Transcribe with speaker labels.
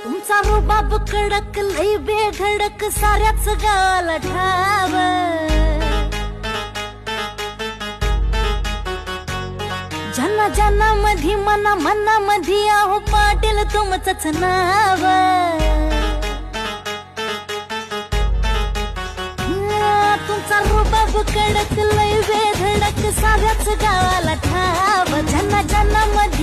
Speaker 1: तुमचा रुबाब कडक लई बेधडक साऱ्याच गावाला ठाव ज्यांना ज्यांना मधी मना मना मधी आहो पाटील तुमचंच नाव तुमचा रुबाब कडक लई बेधडक साऱ्याच गावाला ठाव ज्यांना ज्यांना मधी